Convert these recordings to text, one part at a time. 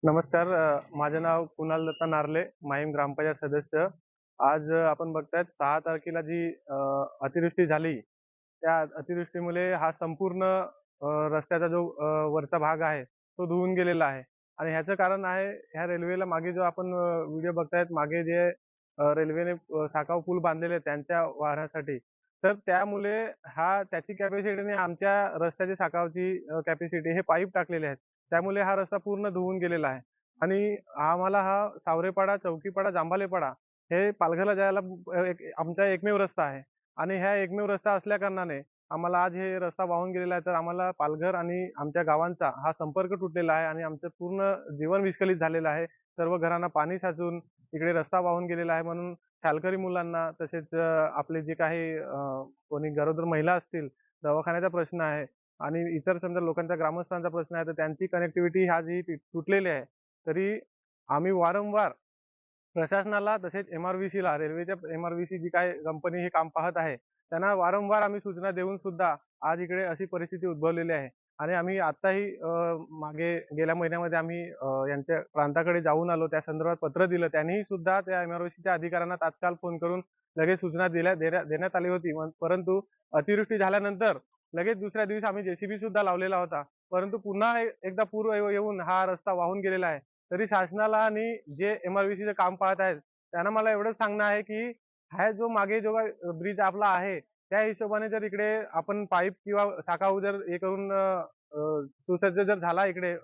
नमस्कार. माझे नाव कुणाल दत्ता नार्ले, माहीम ग्रामपंचायत सदस्य. आज आपण बघतायत 6 तारखेला जी अतिवृष्टी झाली, त्या अतिवृष्टीमुळे हा संपूर्ण रस्त्याचा जो वरचा भाग आहे, तो धुवून गेलेला आहे. आणि ह्याचं कारण आहे, ह्या रेल्वेला मागे जो आपण व्हिडिओ बघतायत, मागे जे रेल्वेने साकाव पूल बांधलेले आहेत त्यांच्या वाहनासाठी. तर त्यामुळे त्याची कॅपॅसिटी आणि आमच्या रस्त्याची साकावची कॅपॅसिटी हे पाईप टाकलेले आहेत. त्यामुळे हा रस्ता पूर्ण धुवून गेलेला आहे आणि आम्हाला हा सावरेपाडा, चौकीपाडा, जांभालेपाडा हे पालघरला जायला आमचा एकमेव रस्ता आहे आणि ह्या एकमेव रस्ता असल्याकारणाने आम्हाला आज हे रस्ता वाहून गेलेला आहे. तर आम्हाला पालघर आणि आमच्या गावांचा हा संपर्क तुटलेला आहे आणि आमचं पूर्ण जीवन विस्कळीत झालेलं आहे. सर्व घरांना पाणी साचून इकडे रस्ता वाहून गेलेला आहे. म्हणून शाळकरी मुलांना तसेच आपले जे काही कोणी गरोदर महिला असतील, दवाखान्याचा प्रश्न आहे आणि इतर समजा लोकांचा ग्रामस्थांचा प्रश्न आहे, तर त्यांची कनेक्टिव्हिटी आजही तुटलेली आहे. तरी आम्ही वारंवार प्रशासनाला तसेच एम-आर-व्ही-सीला रेल्वेच्या एम-आर-व्ही-सी जी काही कंपनी हे काम पाहत आहे, त्यांना वारंवार आम्ही सूचना देऊन सुद्धा आज इकडे अशी परिस्थिती उद्भवलेली आहे. आणि आम्ही आत्ताही मागे गेल्या महिन्यामध्ये आम्ही यांच्या प्रांताकडे जाऊन आलो. त्या संदर्भात पत्र दिलं. त्यांनीही सुद्धा त्या एम-आर-व्ही-सीच्या अधिकाऱ्यांना तात्काळ फोन करून लगेच सूचना देण्यात आली होती. परंतु अतिवृष्टी झाल्यानंतर लगेच दुसऱ्या दिवशी आम्ही जे सुद्धा लावलेला होता. परंतु पुन्हा एकदा पूर येऊन हा रस्ता वाहून गेलेला आहे. तरी शासनाला आणि जे एम-आर-व्ही-सीचं काम पाहत आहेत, त्यांना मला एवढंच सांगणं आहे, की हा जो मागे जो काही ब्रिज आपला आहे, त्या हिशोबाने जर इकडे आपण पाईप किंवा साकाऊ जर हे करून सुसज्ज जर झाला इकडे,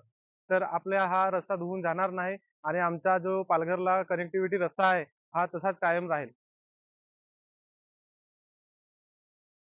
तर आपला हा रस्ता धुवून जाणार नाही आणि आमचा जो पालघरला कनेक्टिव्हिटी रस्ता आहे, हा तसाच कायम राहील.